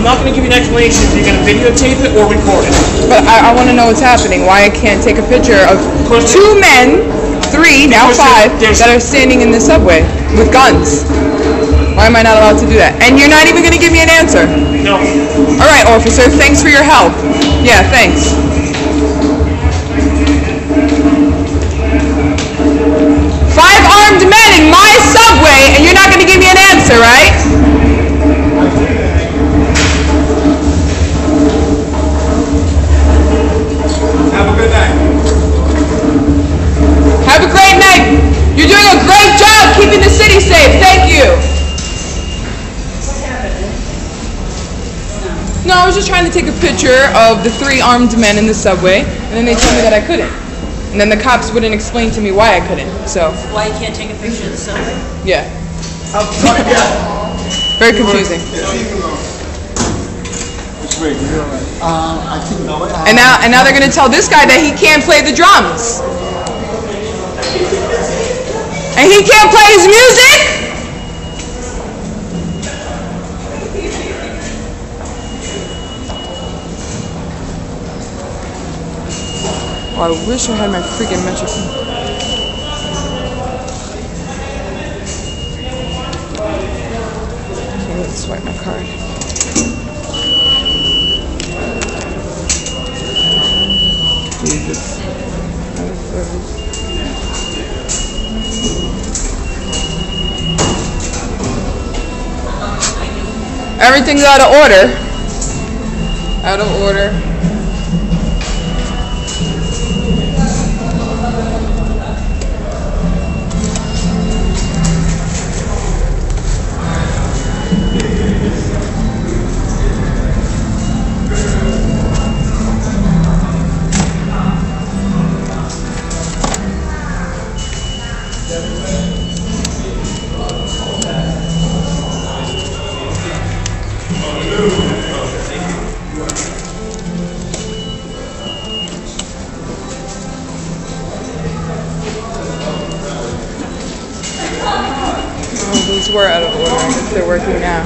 not going to give you an explanation if you're going to videotape it or record it. But I want to know what's happening. Why I can't take a picture of two men, three, now five, that are standing in the subway with guns. Why am I not allowed to do that? And you're not even going to give me an answer? No. All right, officer. Thanks for your help. Yeah, thanks. Five armed men in my subway, and you're not going to give me an answer, right? Have a good night. Have a great night. You're doing a great job keeping the city safe. Thank you. No, I was just trying to take a picture of the three armed men in the subway, and then they told me that I couldn't. And then the cops wouldn't explain to me why I couldn't, so. Why you can't take a picture of the subway? Yeah. Very confusing. And now they're gonna tell this guy that he can't play the drums. And he can't play his music? Oh, I wish I had my freaking Metrophone. Okay, let's swipe my card. Jesus. Everything's out of order. Out of order. These were out of order. I guess they're working now.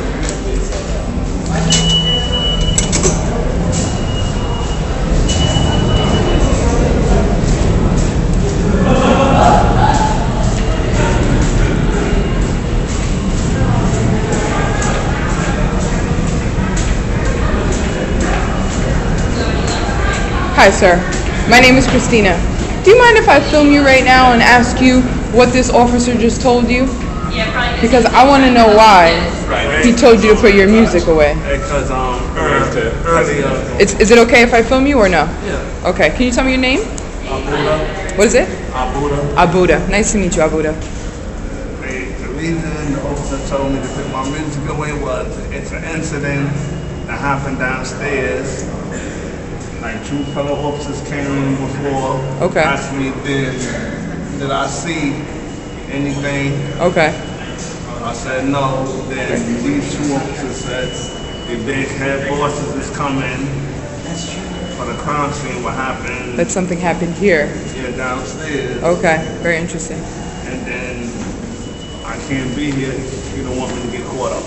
Hi, sir. My name is Christina. Do you mind if I film you right now and ask you what this officer just told you? Because I want to know why he told you to put your music away. Because earlier. Is it okay if I film you or no? Yeah. Okay. Can you tell me your name? Abuda. What is it? Abuda. Abuda. Nice to meet you, Abuda. The reason the officer told me to put my music away was it's an incident that happened downstairs. Like two fellow officers came in before. Okay. Asked me did I see anything? Okay. I said no. Then these two officers said the big head bosses is coming for the crime scene. What happened? That something happened here. Yeah, downstairs. Okay. Very interesting. And then I can't be here. You don't want me to get caught up.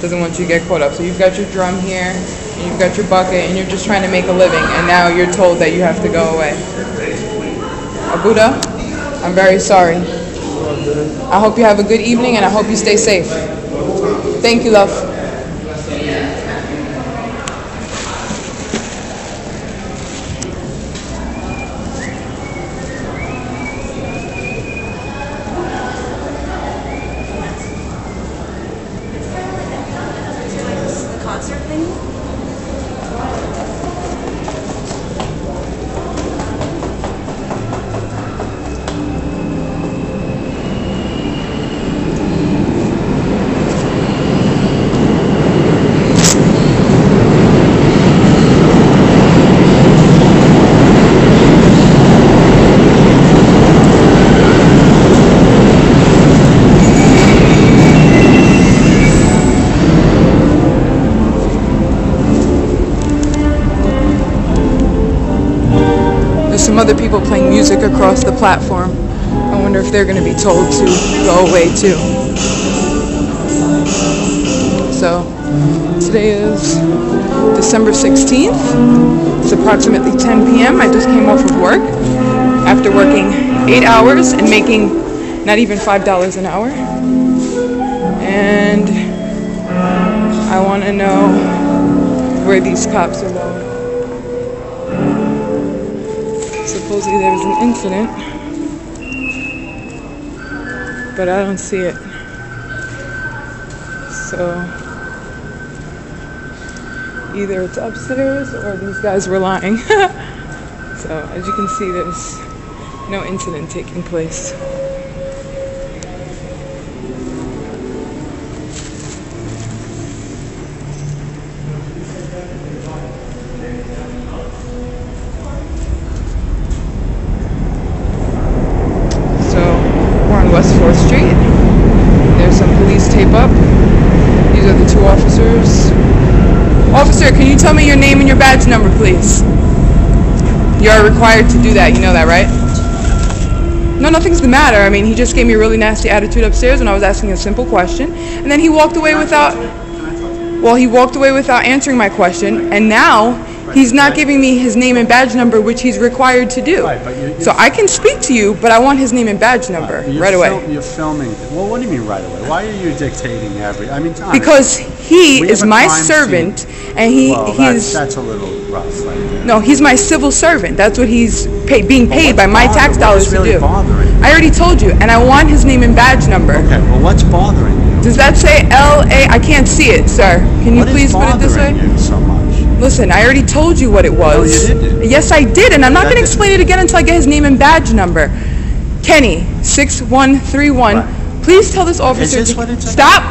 Doesn't want you to get caught up. So you've got your drum here, and you've got your bucket, and you're just trying to make a living, and now you're told that you have to go away. Abuda, I'm very sorry. I hope you have a good evening, and I hope you stay safe. Thank you, love. Some other people playing music across the platform. I wonder if they're going to be told to go away too. So Today is December 16th. It's approximately 10 p.m. I just came off of work after working 8 hours and making not even $5 an hour. And I want to know where these cops are going. Supposedly there was an incident, but I don't see it. So either it's upstairs or these guys were lying. So as you can see, there's no incident taking place. West 4th Street. There's some police tape up. These are the two officers. Officer, can you tell me your name and your badge number, please? You are required to do that. You know that, right? No, nothing's the matter. I mean, he just gave me a really nasty attitude upstairs when I was asking a simple question, and then he walked away without. Well, he walked away without answering my question, and now he's not giving me his name and badge number, which he's required to do. Right, but so I can speak to you, but I want his name and badge number right away. You're filming. Well, what do you mean right away? Why are you dictating Because he is my servant, and that's a little rough. Right? No, he's my civil servant. That's what he's being paid by my tax dollars to do. I already told you, and I want his name and badge number. Okay, well, what's bothering you? Does that say L.A.? I can't see it, sir. Can you please put it this way? What is bothering you so much? Listen, I already told you what it was. No, you didn't. Yes, I did, and I'm not going to explain it again until I get his name and badge number. Kenny, 6131. Right. Please tell this officer to stop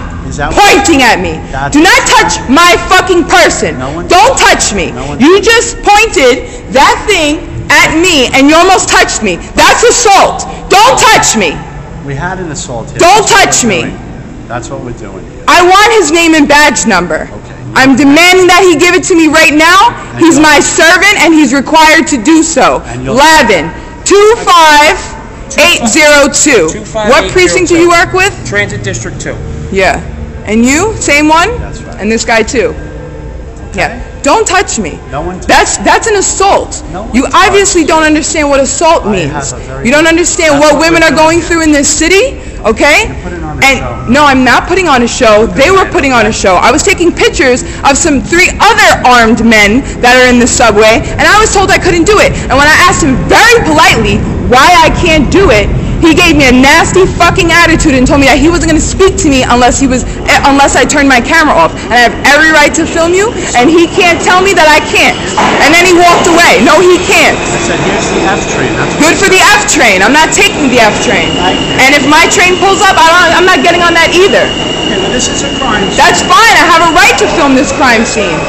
pointing at me. Do not touch my fucking person. Don't touch me. You just pointed that thing at me, and you almost touched me. That's assault. Don't touch me. We had an assault here. Don't touch me. That's what we're doing here. I want his name and badge number. Okay. I'm demanding that he give it to me right now. He's my servant, and he's required to do so. Lavin, 25802. What precinct do you work with? Transit District 2. Yeah. And you? Same one? That's right. And this guy too? Okay. Yeah. Don't touch me. No one that's an assault. You obviously don't understand what assault means. You don't understand what women are going through in this city, okay? And no, I'm not putting on a show. They were putting on a show. I was taking pictures of some 3 other armed men that are in the subway, and I was told I couldn't do it. And when I asked him very politely why I can't do it, he gave me a nasty fucking attitude and told me that he wasn't going to speak to me unless I turned my camera off. And I have every right to film you, and he can't tell me that I can't. And then he walked away. No, he can't. I said, here's the F train. Good for the F train. I'm not taking the F train. And if my train pulls up, I'm not getting on that either. Okay, but this is a crime scene. That's fine. I have a right to film this crime scene.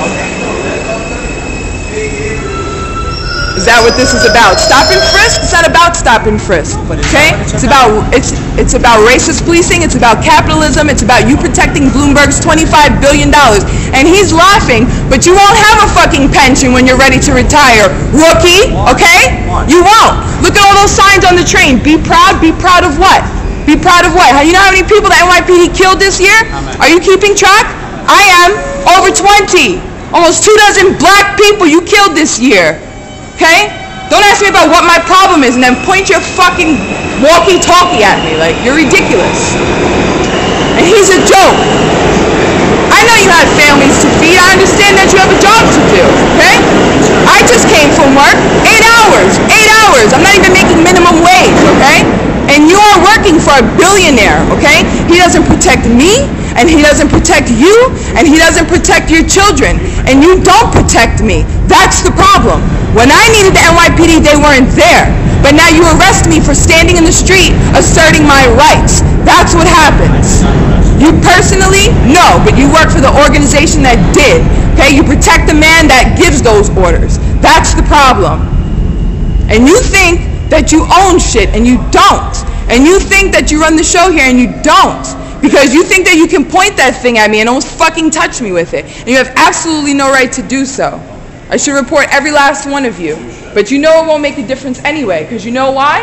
Is that what this is about? Stop and frisk? It's not about stop and frisk. Okay? It's about racist policing, it's about capitalism, it's about you protecting Bloomberg's $25 billion. And he's laughing, but you won't have a fucking pension when you're ready to retire, rookie. Okay? You won't. Look at all those signs on the train. Be proud. Be proud of what? Be proud of what? You know how many people the NYPD killed this year? Are you keeping track? I am. Over 20. Almost 24 black people you killed this year. Okay? Don't ask me about what my problem is and then point your fucking walkie-talkie at me. Like, you're ridiculous. And he's a joke. I know you have families to feed. I understand that you have a job to do. Okay? I just came from work. 8 hours. 8 hours. I'm not even making minimum wage. Okay? And you are working for a billionaire. Okay? He doesn't protect me. And he doesn't protect you. And he doesn't protect your children. And you don't protect me. That's the problem. When I needed the NYPD, they weren't there. But now you arrest me for standing in the street asserting my rights. That's what happens. You personally? No, but you work for the organization that did. Okay? You protect the man that gives those orders. That's the problem. And you think that you own shit, and you don't. And you think that you run the show here, and you don't. Because you think that you can point that thing at me and almost fucking touch me with it. And you have absolutely no right to do so. I should report every last one of you. But you know it won't make a difference anyway, because you know why?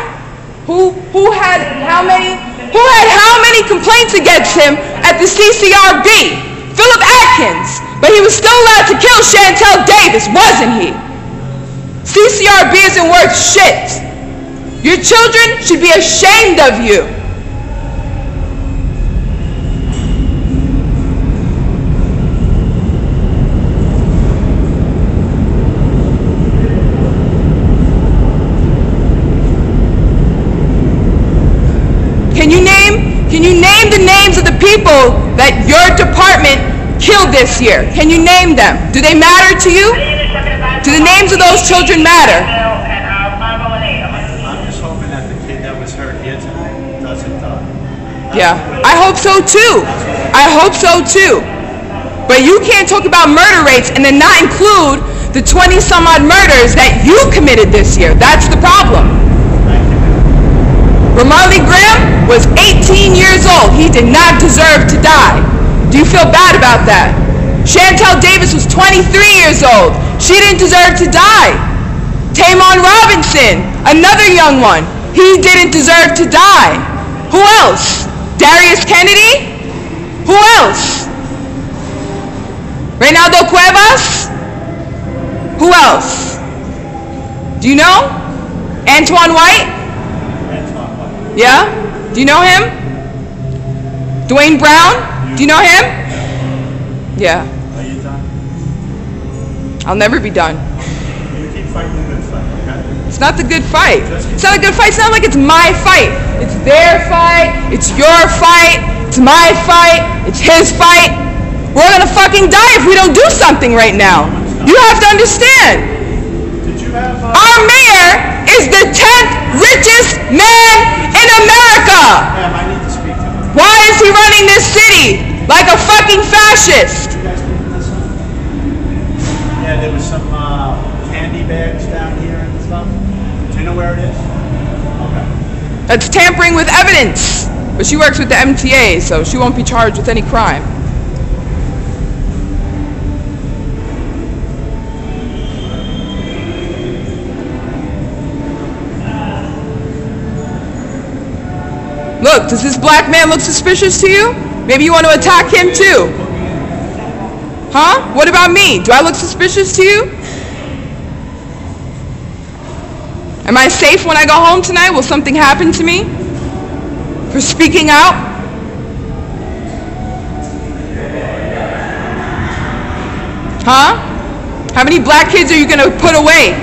Who had how many complaints against him at the CCRB Philip Atkins, but he was still allowed to kill Chantel Davis, wasn't he? CCRB isn't worth shit. Your children should be ashamed of you. Can you name the names of the people that your department killed this year? Can you name them? Do they matter to you? Do the names of those children matter? I'm just hoping that the kid that was hurt here tonight doesn't die. Yeah, I hope so too. I hope so too. But you can't talk about murder rates and then not include the 20 some odd murders that you committed this year. That's the problem. Ramarley Graham was 18 years old. He did not deserve to die. Do you feel bad about that? Chantel Davis was 23 years old. She didn't deserve to die. Tamon Robinson, another young one. He didn't deserve to die. Who else? Darius Kennedy? Who else? Reynaldo Cuevas? Who else? Do you know? Antoine White? Yeah? Do you know him? Dwayne Brown? Do you know him? Yeah. Are you done? I'll never be done. You keep fighting the good fight, okay? It's not the good fight. It's not a good fight. It's not like it's my fight. It's their fight. It's your fight. It's my fight. It's his fight. We're all gonna fucking die if we don't do something right now. You have to understand. Did you have Our mayor is the 10th richest man in America. Ma'am, I need to speak to him. Why is he running this city like a fucking fascist? You guys picking this up? Yeah, there was some candy bags down here and stuff. Do you know where it is? Okay. That's tampering with evidence. But she works with the MTA, so she won't be charged with any crime. Look, does this black man look suspicious to you? Maybe you want to attack him too. Huh? What about me? Do I look suspicious to you? Am I safe when I go home tonight? Will something happen to me for speaking out? Huh? How many black kids are you going to put away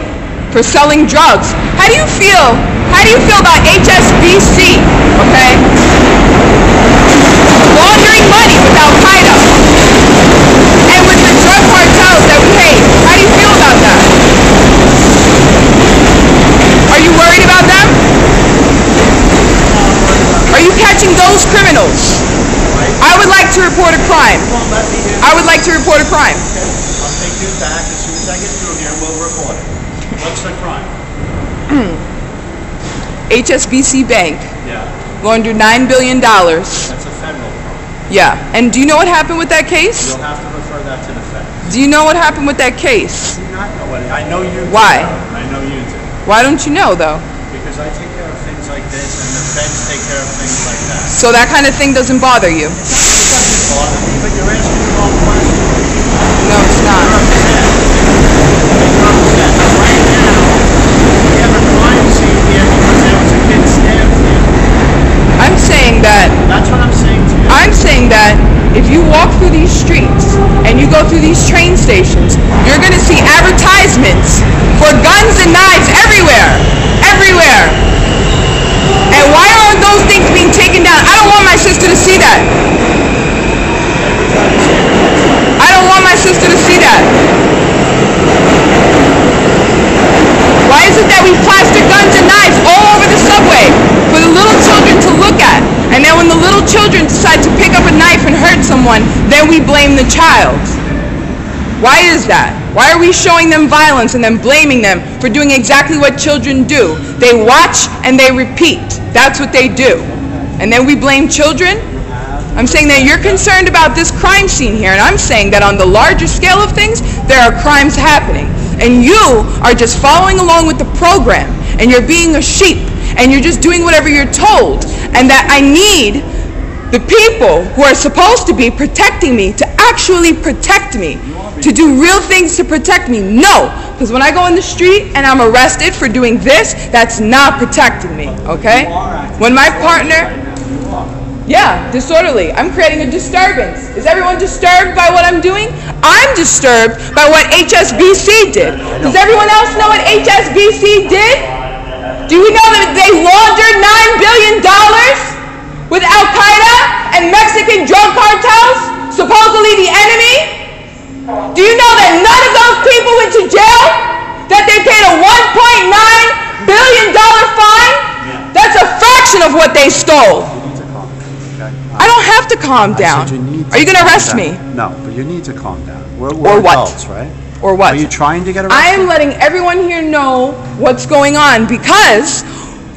for selling drugs? How do you feel? How do you feel about HSBC? Okay? Laundering money with Al-Qaeda and with the drug cartels that we hate. How do you feel about that? Are you worried about them? Are you catching those criminals? I would like to report a crime. I would like to report a crime. I'll take you back as soon as I get through here. We'll report it. What's the crime? HSBC Bank Yeah, laundered $9 billion. that's a federal crime. Yeah. And do you know what happened with that case? You'll have to refer that to the feds. Do you know what happened with that case? I do not know what. I know you. Why? I know you do. Why don't you know though? Because I take care of things like this, and the feds take care of things like that. So that kind of thing doesn't bother you? It doesn't bother me, but you're asking the wrong question. No, it's not. You're upset. You're upset. Right now, we have a crime scene here because there was a kid stabbed here. I'm saying that. That's what I'm saying to you. I'm saying that if you walk through these streets and you go through these train stations, you're going to see advertisements for guns and knives everywhere. Everywhere. And why aren't those things being taken down? I don't want my sister to see that. I don't want my sister to see that. Why is it that we plaster guns and knives all over the subway for the little children to look at? And then when the little children decide to pick up a knife and hurt someone, then we blame the child. Why is that? Why are we showing them violence and then blaming them for doing exactly what children do? They watch and they repeat. That's what they do. And then we blame children? I'm saying that you're concerned about this crime scene here, and I'm saying that on the larger scale of things, there are crimes happening. And you are just following along with the program, and you're being a sheep, and you're just doing whatever you're told. And that I need the people who are supposed to be protecting me to actually protect me, to do real things to protect me. No, because when I go in the street and I'm arrested for doing this, that's not protecting me, okay? When my partner, yeah, disorderly. I'm creating a disturbance. Is everyone disturbed by what I'm doing? I'm disturbed by what HSBC did. Does everyone else know what HSBC did? Do you know that they laundered $9 billion with Al-Qaeda and Mexican drug cartels, supposedly the enemy? Do you know that none of those people went to jail? That they paid a $1.9 billion fine? That's a fraction of what they stole. I don't have to calm down. Are you going to arrest me? No, but you need to calm down. We're Or what? adults, right? Or what? Are you trying to get arrested? I am letting everyone here know what's going on because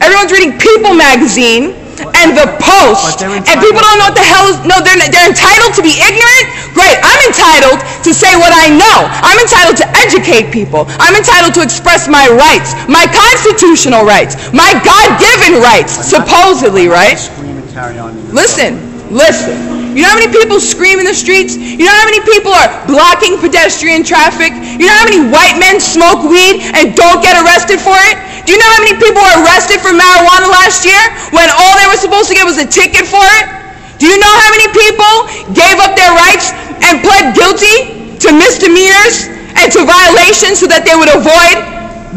everyone's reading People magazine and The Post, and people don't know what the hell is. No, they're entitled to be ignorant? Great, I'm entitled to say what I know. I'm entitled to educate people. I'm entitled to express my rights, my constitutional rights, my God-given rights, supposedly, right? Listen. You know how many people scream in the streets? You know how many people are blocking pedestrian traffic? You know how many white men smoke weed and don't get arrested for it? Do you know how many people were arrested for marijuana last year when all they were supposed to get was a ticket for it? Do you know how many people gave up their rights and pled guilty to misdemeanors and to violations so that they would avoid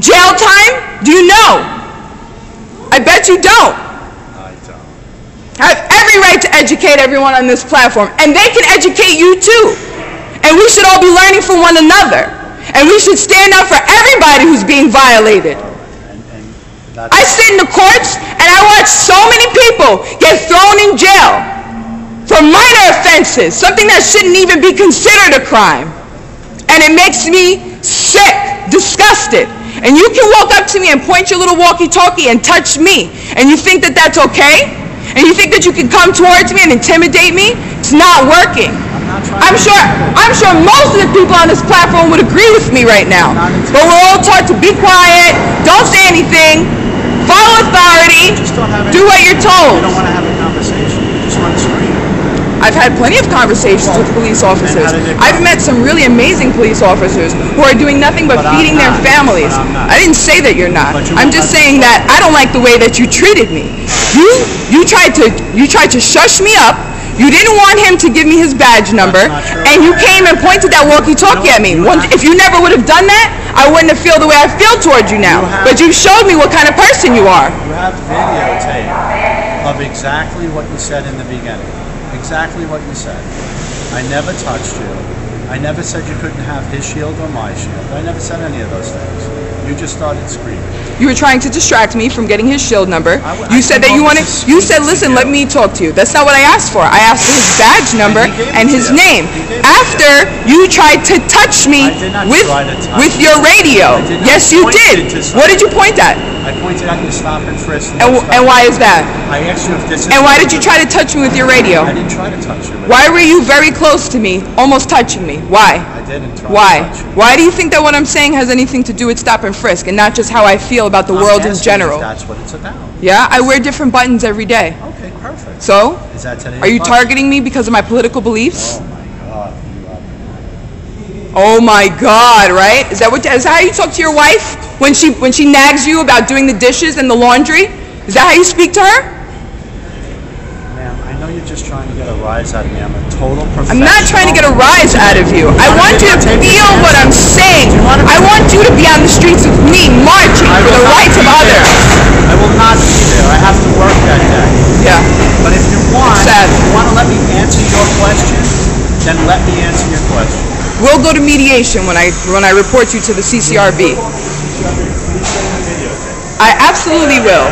jail time? Do you know? I bet you don't. I have every right to educate everyone on this platform, and they can educate you too. And we should all be learning from one another. And we should stand up for everybody who's being violated. I sit in the courts, and I watch so many people get thrown in jail for minor offenses, something that shouldn't even be considered a crime. And it makes me sick, disgusted. And you can walk up to me and point your little walkie-talkie and touch me, and you think that that's okay? And you think that you can come towards me and intimidate me? It's not working. I'm sure most of the people on this platform would agree with me right now. But we're all taught to be quiet, don't say anything, follow authority, do what you're told. You don't want to have a conversation. You just want to scream. I've had plenty of conversations with police officers. I've met some really amazing police officers who are doing nothing but feeding their families. I didn't say that you're not. I'm just saying that I don't like the way that you treated me. You tried to shush me up. You didn't want him to give me his badge number, and you came and pointed that walkie-talkie at me. If you never would have done that, I wouldn't have felt the way I feel towards you now. But you showed me what kind of person you are. You have videotape of exactly what you said in the beginning. Exactly what you said. I never touched you. I never said you couldn't have his shield or my shield. I never said any of those things. You just started screaming. You were trying to distract me from getting his shield number. You said that you wanted. You said, "Listen, let me talk to you." That's not what I asked for. I asked for his badge number and his name. After you tried to touch me with your radio. Yes, you did. What did you point at? I pointed out your stop and frisk. And why is that? I asked you if this is. And why did you try to touch me with your radio? I didn't try to touch you. Why were you very close to me, almost touching me? Why? I didn't try Why? to touch you. Why do you think that what I'm saying has anything to do with stop and frisk and not just how I feel about the world in general? That's what it's about. Yeah, I wear different buttons every day. Okay, perfect. So, Is that today? are you targeting me because of my political beliefs? Oh my God! Oh my God! Right? Is that how you talk to your wife when she nags you about doing the dishes and the laundry? Is that how you speak to her? Ma'am, I know you're just trying to get a rise out of me. I'm a total professional. I'm not trying to get a rise out of you. I want you to feel what I'm saying. I want you to be on the streets with me, marching for the rights of others. I will not be there. I have to work that day. Yeah. But if you want, It's sad. if you want to let me answer your question, then let me answer your question. We'll go to mediation when I report you to the CCRB. I absolutely will.